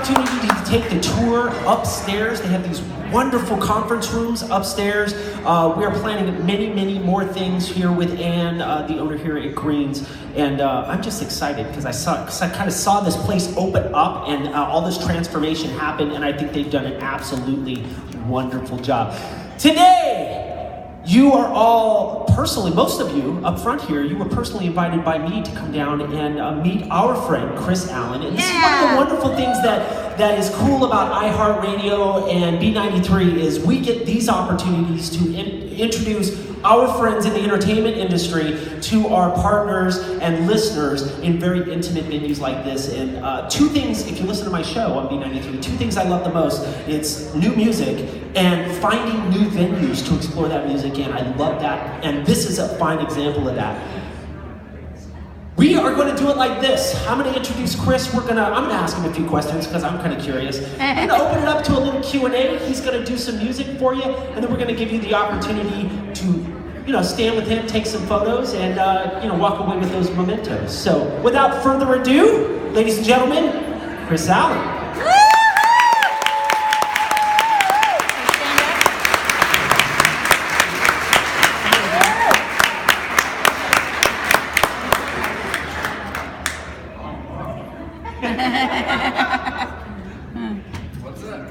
opportunity to take the tour upstairs. They have these wonderful conference rooms upstairs. We are planning many more things here with Ann, the owner here at Greens. And I'm just excited because I kind of saw this place open up and all this transformation happen, and I think they've done an absolutely wonderful job. Today, you are all personally, most of you up front here, you were personally invited by me to come down and meet our friend, Kris Allen. And this is one of the wonderful things that is cool about iHeartRadio and B93 is we get these opportunities to introduce our friends in the entertainment industry to our partners and listeners in very intimate venues like this. And two things, if you listen to my show on B93, two things I love the most, it's new music and finding new venues to explore that music in. I love that, and this is a fine example of that. We are going to do it like this. I'm going to introduce Kris. I'm going to ask him a few questions because I'm kind of curious. I'm going to open it up to a little Q&A. He's going to do some music for you, and then we're going to give you the opportunity to, stand with him, take some photos, and walk away with those mementos. So, without further ado, ladies and gentlemen, Kris Allen. What's up?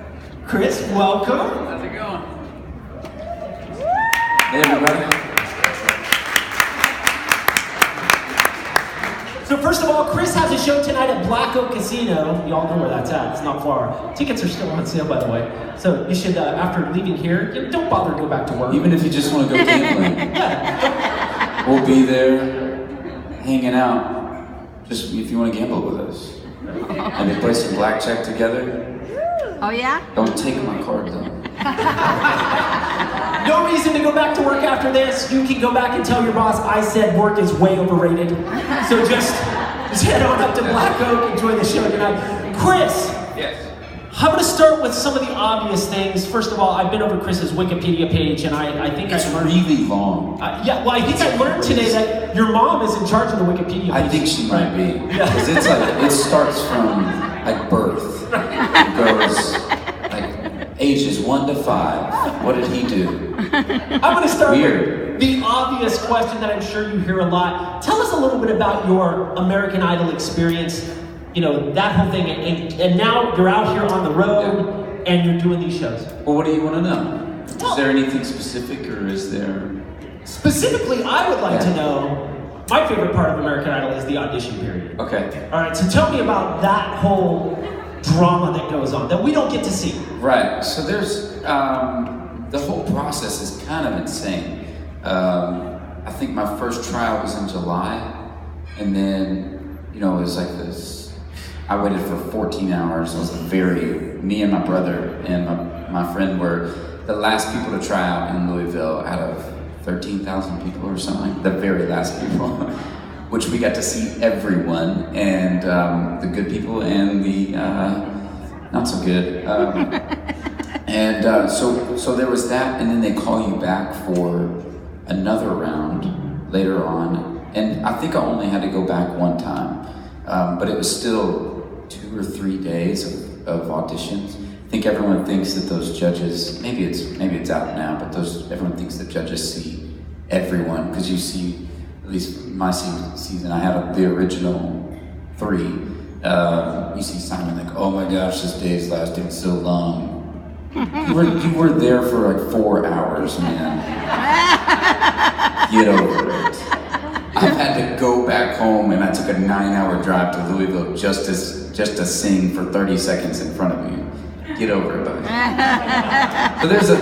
Kris, welcome. How's it going? Hey, everybody. So first of all, Kris has a show tonight at Black Oak Casino. You all know where that's at. It's not far. Tickets are still on sale, by the way. So you should, after leaving here, don't bother to go back to work. Even if you just want to go gambling. Yeah. We'll be there, hanging out. Just if you want to gamble with us. And we play some blackjack together. Oh yeah? Don't take my card though. No reason to go back to work after this. You can go back and tell your boss I said work is way overrated. So just head on up to Black Oak, enjoy the show tonight. Kris! Yes. I'm going to start with some of the obvious things. First of all, I've been over Kris's Wikipedia page, and I think It's I learned... really long. I think I learned today that your mom is in charge of the Wikipedia page. I think she might be. Yeah. Because it's like, it starts from like birth. It goes like ages 1 to 5. What did he do? I'm going to start with the obvious question that I'm sure you hear a lot. Tell us a little bit about your American Idol experience, that whole thing. And now you're out here on the road and you're doing these shows. Well, what do you want to know? Is there anything specific or is there... Specifically, I would like to know, my favorite part of American Idol is the audition period. Okay. All right, so tell me about that whole drama that goes on that we don't get to see. Right, so there's, the whole process is kind of insane. I think my first trial was in July, and then, it was like this, I waited for 14 hours. It was me and my brother and my friend were the last people to try out in Louisville out of 13,000 people or something, the very last people, which we got to see everyone, and the good people and the not so good. So there was that, and then they call you back for another round later on, and I think I only had to go back one time, but it was still 2 or 3 days of auditions. I think everyone thinks that those judges, maybe it's out now, but everyone thinks that judges see everyone, because you see, at least my season, I had the original 3. You see Simon like, oh my gosh, this day's lasting so long. You were there for like 4 hours, man. Get over it. I've had to go back home, and I took a 9-hour drive to Louisville just to sing for 30 seconds in front of you. Get over it, buddy. So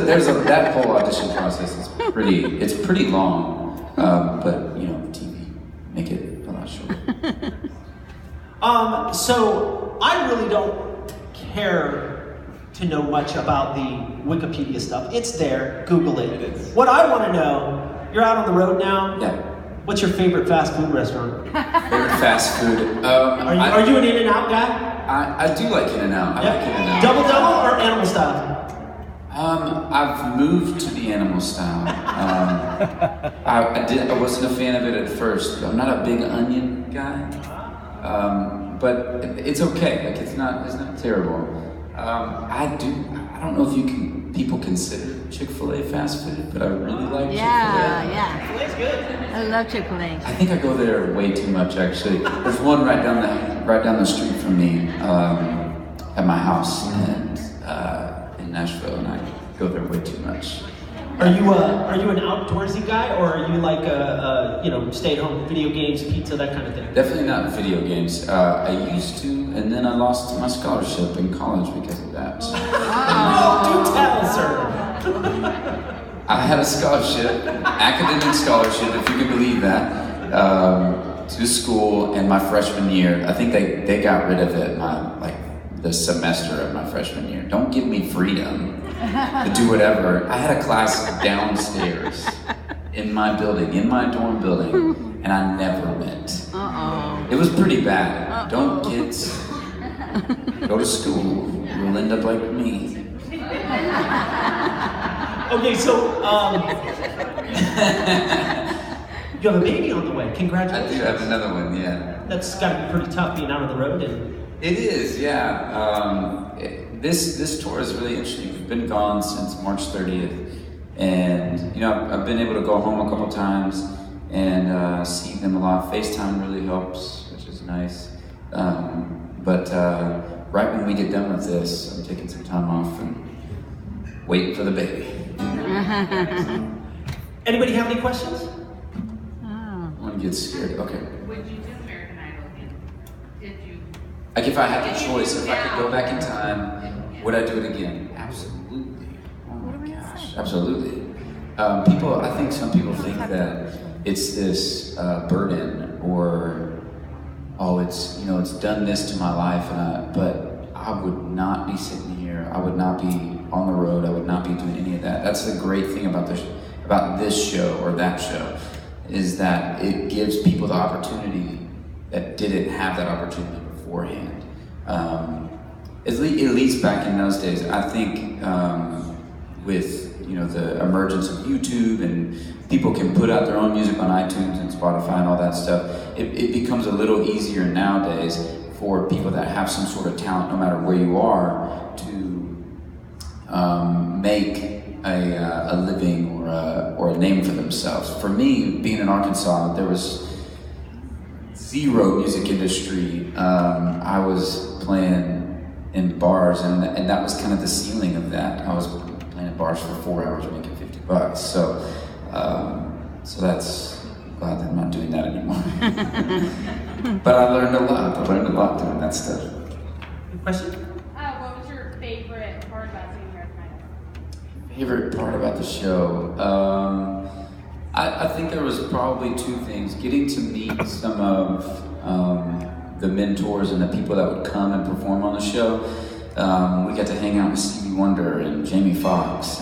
that whole audition process is pretty long, but TV make it a lot shorter. So I really don't care to know much about the Wikipedia stuff. It's there. Google it. What I want to know, you're out on the road now. Yeah. What's your favorite fast food restaurant? Favorite fast food? Are you an In-N-Out guy? I do like In-N-Out. I like In-N-Out. Double or animal style? I've moved to the animal style. I wasn't a fan of it at first. I'm not a big onion guy. but it's okay. Like it's not terrible. I don't know if people consider Chick-fil-A fast food, but I really like Chick-fil-A. Yeah. Chick-fil-A's good. I love Chick-fil-A. I think I go there way too much, actually. There's one right down the street from me at my house in Nashville, and I go there way too much. Are you an outdoorsy guy, or are you like stay at home, video games, pizza, that kind of thing? Definitely not video games. I used to, and then I lost my scholarship in college because of that. Oh, do tell, sir. I had a scholarship, academic scholarship, if you can believe that, to school in my freshman year. I think they got rid of it the semester of my freshman year. Don't give me freedom to do whatever. I had a class downstairs in my building, in my dorm building, and I never went. It was pretty bad. Don't kids go to school. You'll end up like me. Okay, so you have a baby on the way. Congratulations. I do have another one, yeah. That's got to be pretty tough being out on the road. It is, yeah. This tour is really interesting. We've been gone since March 30th, and I've been able to go home a couple times and see them a lot. FaceTime really helps, which is nice. But right when we get done with this, I'm taking some time off and waiting for the baby. Anybody have any questions? I want to get scared. Okay. Would you do American Idol again? Did you? Like if I had the choice, if I could go back in time, would I do it again? Absolutely. Oh my gosh, absolutely. I think some people think that it's this burden, or it's done this to my life, but I would not be sitting here. I would not be on the road. I would not be doing any of that. That's the great thing about this show or that show, is that it gives people the opportunity that didn't have that opportunity beforehand. At least back in those days, I think with the emergence of YouTube and people can put out their own music on iTunes and Spotify and all that stuff, it becomes a little easier nowadays for people that have some sort of talent, no matter where you are, to make a living or a name for themselves. For me, being in Arkansas, there was zero music industry. I was playing in bars, and that was kind of the ceiling of that. I was playing in bars for 4 hours, making $50. So that's glad that I'm not doing that anymore. But I learned a lot doing that stuff. Question? What was your favorite part about seeing American Idol? Favorite part about the show? I think there was probably two things. Getting to meet some of the mentors and the people that would come and perform on the show. We got to hang out with Stevie Wonder and Jamie Foxx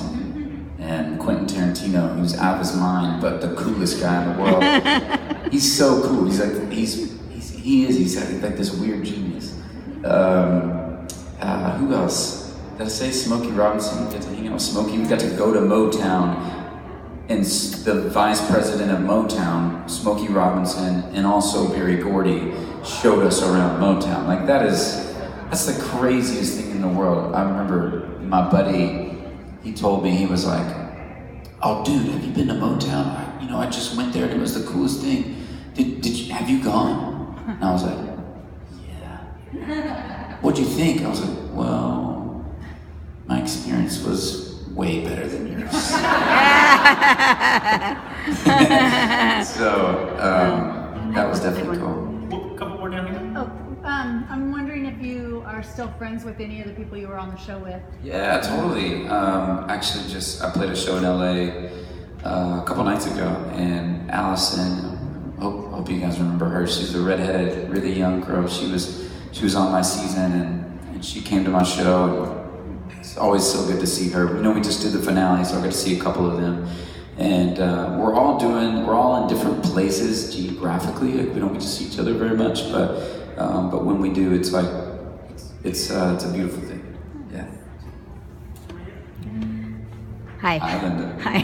and Quentin Tarantino. He was out of his mind, but the coolest guy in the world. He's so cool. He's like this weird genius. Who else? Did I say Smokey Robinson? We got to hang out with Smokey. We got to go to Motown, and the vice president of Motown, Smokey Robinson, and also Berry Gordy showed us around Motown. Like that's the craziest thing in the world. I remember my buddy, he told me, he was like, "Oh dude, have you been to Motown? I just went there and it was the coolest thing. Have you gone?" And I was like, "Yeah." "What'd you think?" I was like, "Well, my experience was way better than yours." So that was definitely cool. A couple more down here. Oh, I'm wondering if you are still friends with any of the people you were on the show with. Yeah, totally. Actually, I played a show in LA a couple nights ago, and Allison, hope you guys remember her. She's a redheaded, really young girl. She was on my season, and she came to my show. It's always so good to see her. We just did the finale, so I got to see a couple of them. And we're all in different places geographically. Like, we don't get to see each other very much, but when we do, it's a beautiful thing. Yeah. Hi. Hi, Linda. Hi.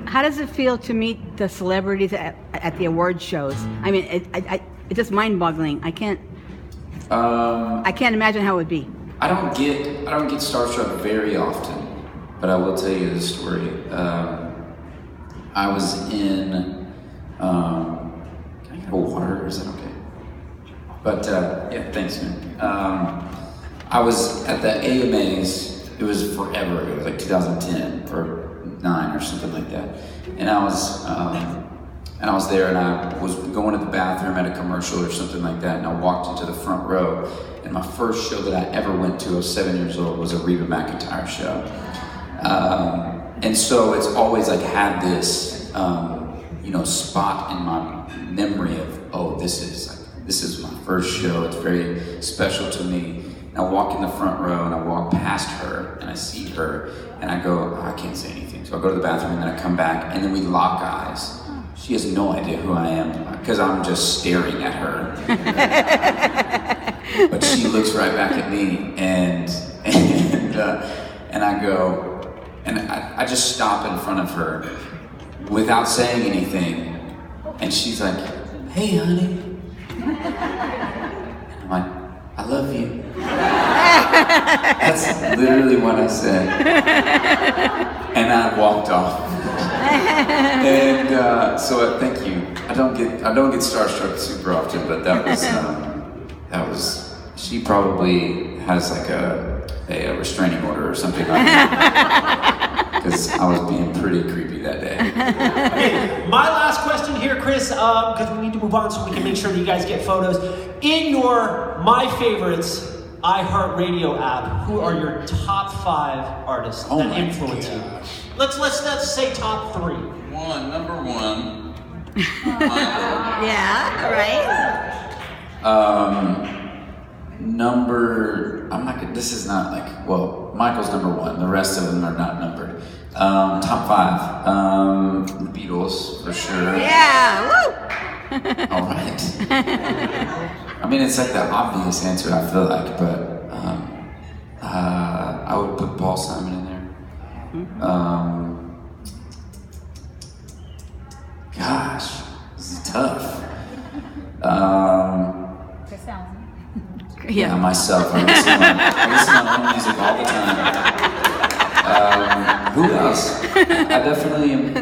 How does it feel to meet the celebrities at the award shows? I mean, it's just mind-boggling. I can't I can't imagine how it would be. I don't get starstruck very often, but I will tell you this story. I was in. Can I get a water? Or is that okay? But yeah, thanks, man. I was at the AMAs. It was forever ago. It was like 2010 or 9 or something like that. And I was there, and I was going to the bathroom at a commercial or something like that, and I walked into the front row. And my first show that I ever went to, I was 7 years old, was a Reba McEntire show. And so it's always like had this, spot in my memory of, oh, this is my first show. It's very special to me. And I walk in the front row, and I walk past her, and I see her, and I go, oh, I can't say anything. So I go to the bathroom, and then I come back, and then we lock eyes. She has no idea who I am, because I'm just staring at her. But she looks right back at me, and I go, and I just stop in front of her without saying anything, and she's like, hey, honey. And I'm like, I love you. That's literally what I said. And I walked off. And so thank you. I don't get starstruck super often, but that was. She probably has like a restraining order or something like that, because I was being pretty creepy that day. Okay, my last question here, Kris, because we need to move on so we can make sure that you guys get photos. In your My Favorites iHeartRadio app, who are your top 5 artists that influence you? Let's say top 3. Number one. Yeah, right. This is not like, well, Michael's number 1. The rest of them are not numbered. Top 5. The Beatles, for sure. Yeah, woo! All right. I mean, it's like the obvious answer, I feel like, but I would put Paul Simon in there. Gosh, this is tough. Kris Allen. Yeah, myself. I listen to my own music all the time. Who else? I definitely am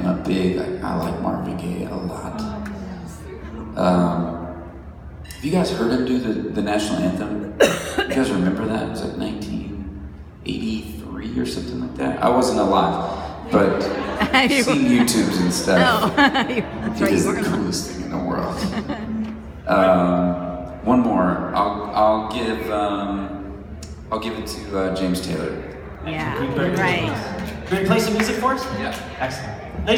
a big. I like Marvin Gaye a lot. Have you guys heard him do the national anthem? You guys remember that? It was like 1983 or something like that. I wasn't alive, but I've seen YouTubes and stuff. No, It is the coolest thing in the world. One more. I'll give it to James Taylor. Yeah, Great right. Play some music for us? Yeah. Excellent.